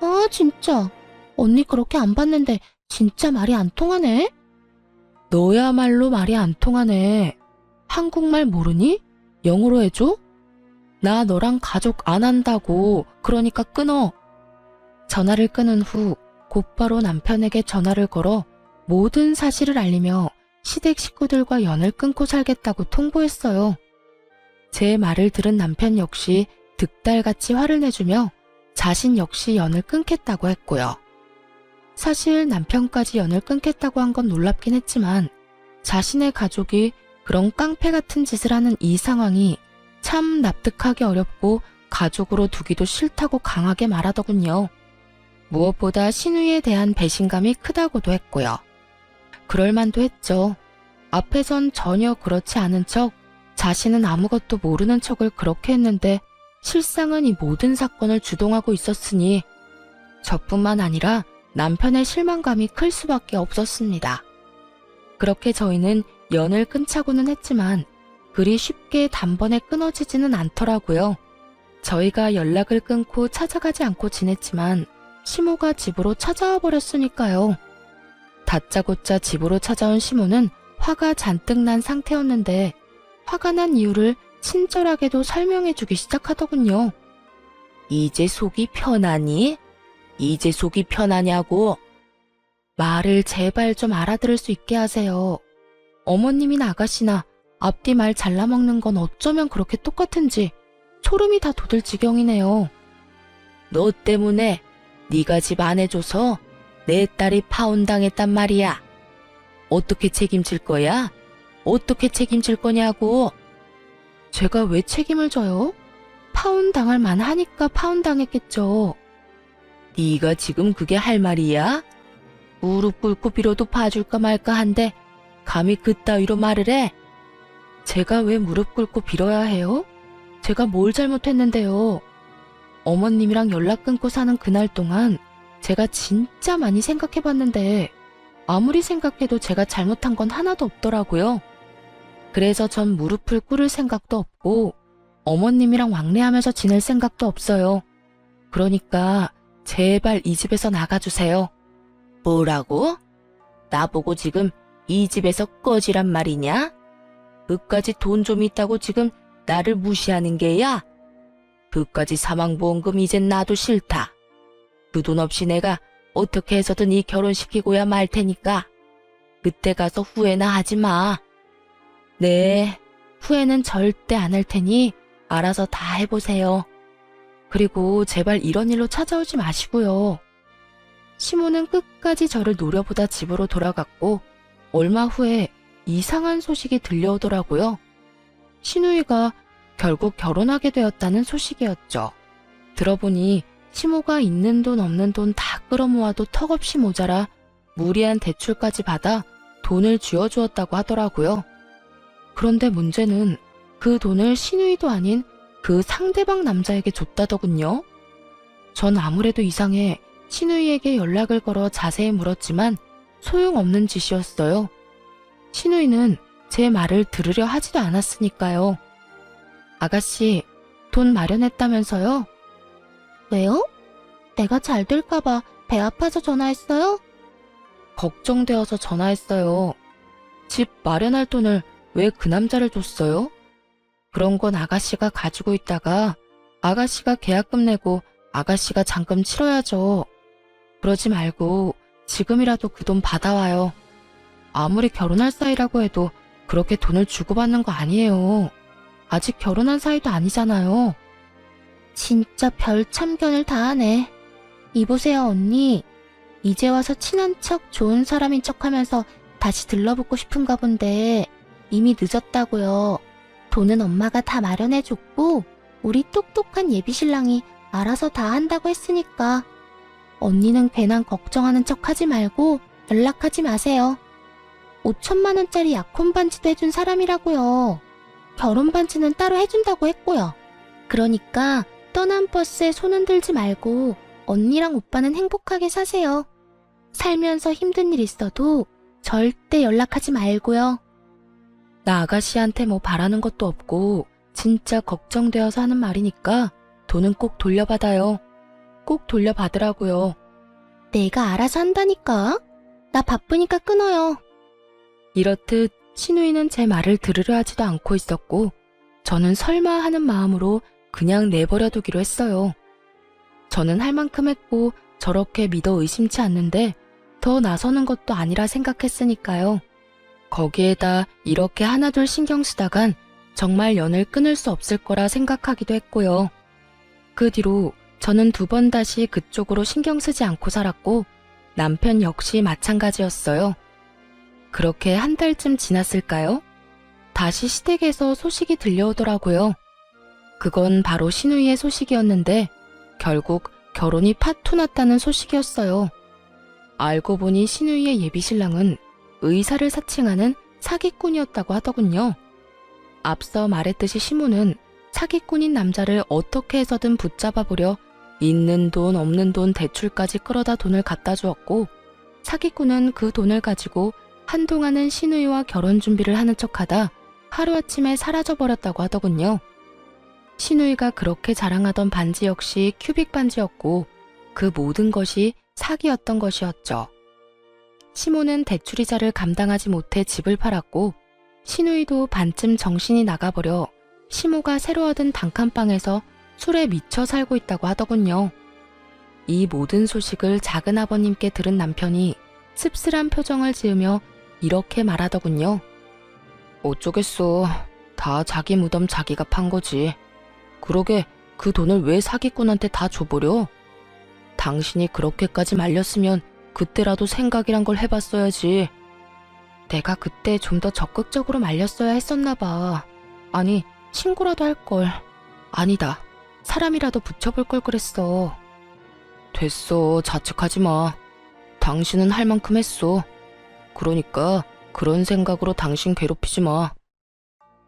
아 진짜 언니 그렇게 안 받는데 진짜 말이 안 통하네? 너야말로 말이 안 통하네. 한국말 모르니? 영어로 해줘? 나 너랑 가족 안 한다고. 그러니까 끊어. 전화를 끊은 후 곧바로 남편에게 전화를 걸어 모든 사실을 알리며 시댁 식구들과 연을 끊고 살겠다고 통보했어요. 제 말을 들은 남편 역시 득달같이 화를 내주며 자신 역시 연을 끊겠다고 했고요. 사실 남편까지 연을 끊겠다고 한 건 놀랍긴 했지만 자신의 가족이 그런 깡패 같은 짓을 하는 이 상황이 참 납득하기 어렵고 가족으로 두기도 싫다고 강하게 말하더군요. 무엇보다 신우에 대한 배신감이 크다고도 했고요. 그럴만도 했죠. 앞에선 전혀 그렇지 않은 척, 자신은 아무것도 모르는 척을 그렇게 했는데 실상은 이 모든 사건을 주동하고 있었으니 저뿐만 아니라 남편의 실망감이 클 수밖에 없었습니다. 그렇게 저희는 연을 끊자고는 했지만 그리 쉽게 단번에 끊어지지는 않더라고요. 저희가 연락을 끊고 찾아가지 않고 지냈지만 시모가 집으로 찾아와 버렸으니까요. 다짜고짜 집으로 찾아온 시모는 화가 잔뜩 난 상태였는데 화가 난 이유를 친절하게도 설명해주기 시작하더군요. 이제 속이 편하니? 이제 속이 편하냐고? 말을 제발 좀 알아들을 수 있게 하세요. 어머님이나 아가씨나 앞뒤 말 잘라먹는 건 어쩌면 그렇게 똑같은지 소름이 다 돋을 지경이네요. 너 때문에 네가 집 안 해줘서 내 딸이 파혼당했단 말이야. 어떻게 책임질 거야? 어떻게 책임질 거냐고. 제가 왜 책임을 져요? 파혼당할 만하니까 파혼당했겠죠. 네가 지금 그게 할 말이야? 무릎 꿇고 빌어도 봐줄까 말까 한데 감히 그따위로 말을 해? 제가 왜 무릎 꿇고 빌어야 해요? 제가 뭘 잘못했는데요? 어머님이랑 연락 끊고 사는 그날 동안 제가 진짜 많이 생각해봤는데 아무리 생각해도 제가 잘못한 건 하나도 없더라고요. 그래서 전 무릎을 꿇을 생각도 없고 어머님이랑 왕래하면서 지낼 생각도 없어요. 그러니까 제발 이 집에서 나가주세요. 뭐라고? 나보고 지금 이 집에서 꺼지란 말이냐? 그까지 돈 좀 있다고 지금 나를 무시하는 게야? 그까지 사망보험금 이젠 나도 싫다. 그 돈 없이 내가 어떻게 해서든 이 결혼시키고야 말 테니까 그때 가서 후회나 하지 마. 네, 후회는 절대 안 할 테니 알아서 다 해보세요. 그리고 제발 이런 일로 찾아오지 마시고요. 시모는 끝까지 저를 노려보다 집으로 돌아갔고 얼마 후에 이상한 소식이 들려오더라고요. 신우이가 결국 결혼하게 되었다는 소식이었죠. 들어보니 시모가 있는 돈 없는 돈 다 끌어모아도 턱없이 모자라 무리한 대출까지 받아 돈을 쥐어주었다고 하더라고요. 그런데 문제는 그 돈을 신우이도 아닌 그 상대방 남자에게 줬다더군요. 전 아무래도 이상해 신우이에게 연락을 걸어 자세히 물었지만 소용없는 짓이었어요. 신우이는 제 말을 들으려 하지도 않았으니까요. 아가씨, 돈 마련했다면서요? 왜요? 내가 잘 될까봐 배 아파서 전화했어요? 걱정되어서 전화했어요. 집 마련할 돈을 왜 그 남자를 줬어요? 그런 건 아가씨가 가지고 있다가 아가씨가 계약금 내고 아가씨가 잔금 치러야죠. 그러지 말고 지금이라도 그 돈 받아와요. 아무리 결혼할 사이라고 해도 그렇게 돈을 주고받는 거 아니에요. 아직 결혼한 사이도 아니잖아요. 진짜 별 참견을 다 하네. 이보세요, 언니. 이제 와서 친한 척 좋은 사람인 척하면서 다시 들러붙고 싶은가 본데 이미 늦었다고요. 돈은 엄마가 다 마련해줬고 우리 똑똑한 예비신랑이 알아서 다 한다고 했으니까 언니는 괜한 걱정하는 척 하지 말고 연락하지 마세요. 5천만 원짜리 약혼 반지도 해준 사람이라고요. 결혼 반지는 따로 해준다고 했고요. 그러니까 떠난 버스에 손 흔들지 말고 언니랑 오빠는 행복하게 사세요. 살면서 힘든 일 있어도 절대 연락하지 말고요. 나 아가씨한테 뭐 바라는 것도 없고 진짜 걱정되어서 하는 말이니까 돈은 꼭 돌려받아요. 꼭 돌려받으라고요. 내가 알아서 한다니까. 나 바쁘니까 끊어요. 이렇듯 신우이는 제 말을 들으려 하지도 않고 있었고 저는 설마 하는 마음으로 그냥 내버려두기로 했어요. 저는 할 만큼 했고 저렇게 믿어 의심치 않는데 더 나서는 것도 아니라 생각했으니까요. 거기에다 이렇게 하나둘 신경 쓰다간 정말 연을 끊을 수 없을 거라 생각하기도 했고요. 그 뒤로 저는 2번 다시 그쪽으로 신경 쓰지 않고 살았고 남편 역시 마찬가지였어요. 그렇게 한 달쯤 지났을까요? 다시 시댁에서 소식이 들려오더라고요. 그건 바로 신우이의 소식이었는데 결국 결혼이 파토 났다는 소식이었어요. 알고 보니 신우이의 예비신랑은 의사를 사칭하는 사기꾼이었다고 하더군요. 앞서 말했듯이 시모는 사기꾼인 남자를 어떻게 해서든 붙잡아보려 있는 돈 없는 돈 대출까지 끌어다 돈을 갖다 주었고 사기꾼은 그 돈을 가지고 한동안은 신우이와 결혼 준비를 하는 척하다 하루아침에 사라져버렸다고 하더군요. 신우이가 그렇게 자랑하던 반지 역시 큐빅 반지였고 그 모든 것이 사기였던 것이었죠. 시모는 대출이자를 감당하지 못해 집을 팔았고 신우이도 반쯤 정신이 나가버려 시모가 새로 얻은 단칸방에서 술에 미쳐 살고 있다고 하더군요. 이 모든 소식을 작은 아버님께 들은 남편이 씁쓸한 표정을 지으며 이렇게 말하더군요. 어쩌겠어. 다 자기 무덤 자기가 판 거지. 그러게 그 돈을 왜 사기꾼한테 다 줘버려? 당신이 그렇게까지 말렸으면 그때라도 생각이란 걸 해봤어야지. 내가 그때 좀 더 적극적으로 말렸어야 했었나 봐. 아니, 신고라도 할걸. 아니다. 사람이라도 붙여볼 걸 그랬어. 됐어. 자책하지 마. 당신은 할 만큼 했어. 그러니까 그런 생각으로 당신 괴롭히지 마.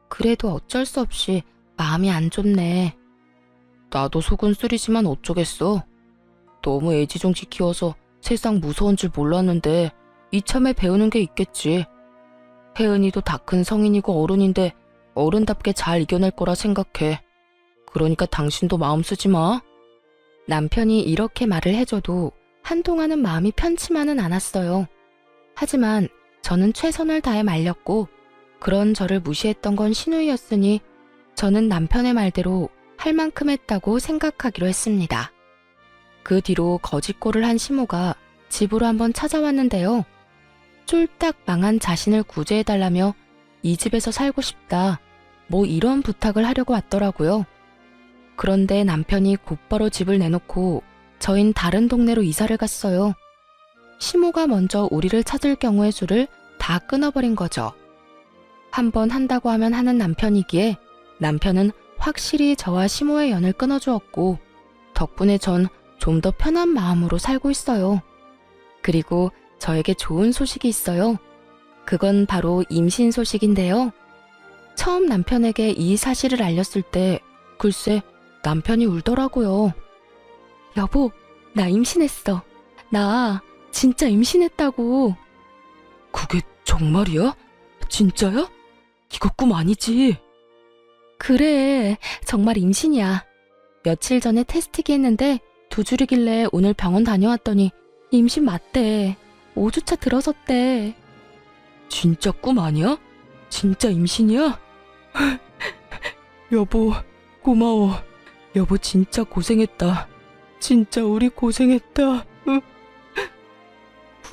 그래도 어쩔 수 없이 마음이 안 좋네. 나도 속은 쓰리지만 어쩌겠어. 너무 애지중지 키워서 세상 무서운 줄 몰랐는데 이참에 배우는 게 있겠지. 혜은이도 다 큰 성인이고 어른인데 어른답게 잘 이겨낼 거라 생각해. 그러니까 당신도 마음 쓰지 마. 남편이 이렇게 말을 해줘도 한동안은 마음이 편치만은 않았어요. 하지만 저는 최선을 다해 말렸고 그런 저를 무시했던 건 신우이였으니 저는 남편의 말대로 할 만큼 했다고 생각하기로 했습니다. 그 뒤로 거짓골을 한 시모가 집으로 한번 찾아왔는데요. 쫄딱 망한 자신을 구제해달라며 이 집에서 살고 싶다, 뭐 이런 부탁을 하려고 왔더라고요. 그런데 남편이 곧바로 집을 내놓고 저흰 다른 동네로 이사를 갔어요. 시모가 먼저 우리를 찾을 경우의 수를 다 끊어버린 거죠. 한번 한다고 하면 하는 남편이기에 남편은 확실히 저와 시모의 연을 끊어주었고 덕분에 전 좀 더 편한 마음으로 살고 있어요. 그리고 저에게 좋은 소식이 있어요. 그건 바로 임신 소식인데요. 처음 남편에게 이 사실을 알렸을 때 글쎄 남편이 울더라고요. 여보, 나 임신했어. 나 진짜 임신했다고. 그게 정말이야? 진짜야? 이거 꿈 아니지? 그래, 정말 임신이야. 며칠 전에 테스트기 했는데 2줄이길래 오늘 병원 다녀왔더니 임신 맞대. 5주차 들어섰대. 진짜 꿈 아니야? 진짜 임신이야? 여보, 고마워. 여보 진짜 고생했다. 진짜 우리 고생했다.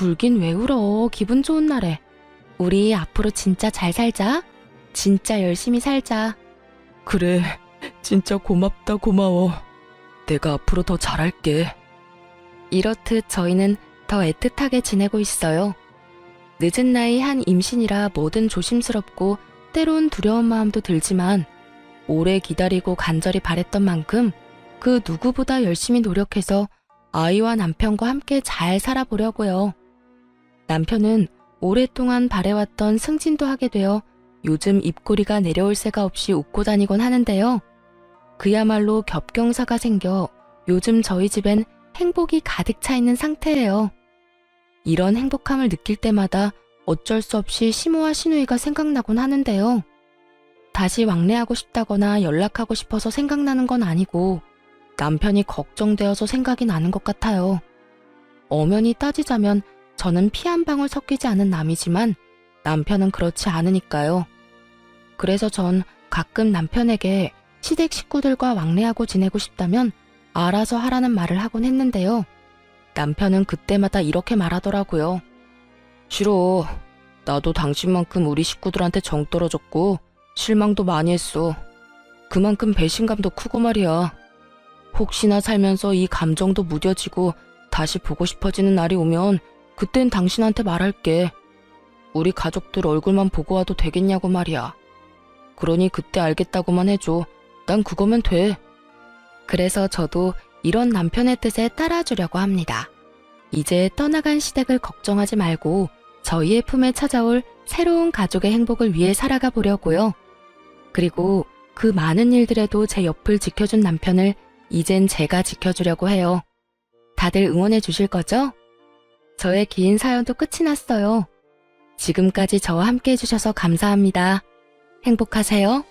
울긴 왜 울어. 기분 좋은 날에. 우리 앞으로 진짜 잘 살자. 진짜 열심히 살자. 그래, 진짜 고맙다. 고마워. 내가 앞으로 더 잘할게. 이렇듯 저희는 더 애틋하게 지내고 있어요. 늦은 나이 한 임신이라 뭐든 조심스럽고 때론 두려운 마음도 들지만 오래 기다리고 간절히 바랬던 만큼 그 누구보다 열심히 노력해서 아이와 남편과 함께 잘 살아보려고요. 남편은 오랫동안 바래왔던 승진도 하게 되어 요즘 입꼬리가 내려올 새가 없이 웃고 다니곤 하는데요. 그야말로 겹경사가 생겨 요즘 저희 집엔 행복이 가득 차 있는 상태예요. 이런 행복함을 느낄 때마다 어쩔 수 없이 시모와 시누이가 생각나곤 하는데요. 다시 왕래하고 싶다거나 연락하고 싶어서 생각나는 건 아니고 남편이 걱정되어서 생각이 나는 것 같아요. 엄연히 따지자면 저는 피 한 방울 섞이지 않은 남이지만 남편은 그렇지 않으니까요. 그래서 전 가끔 남편에게 시댁 식구들과 왕래하고 지내고 싶다면 알아서 하라는 말을 하곤 했는데요. 남편은 그때마다 이렇게 말하더라고요. 싫어. 나도 당신만큼 우리 식구들한테 정 떨어졌고 실망도 많이 했어. 그만큼 배신감도 크고 말이야. 혹시나 살면서 이 감정도 무뎌지고 다시 보고 싶어지는 날이 오면 그땐 당신한테 말할게. 우리 가족들 얼굴만 보고 와도 되겠냐고 말이야. 그러니 그때 알겠다고만 해줘. 난 그거면 돼. 그래서 저도 이런 남편의 뜻에 따라주려고 합니다. 이제 떠나간 시댁을 걱정하지 말고 저희의 품에 찾아올 새로운 가족의 행복을 위해 살아가 보려고요. 그리고 그 많은 일들에도 제 옆을 지켜준 남편을 이젠 제가 지켜주려고 해요. 다들 응원해 주실 거죠? 저의 긴 사연도 끝이 났어요. 지금까지 저와 함께 해주셔서 감사합니다. 행복하세요.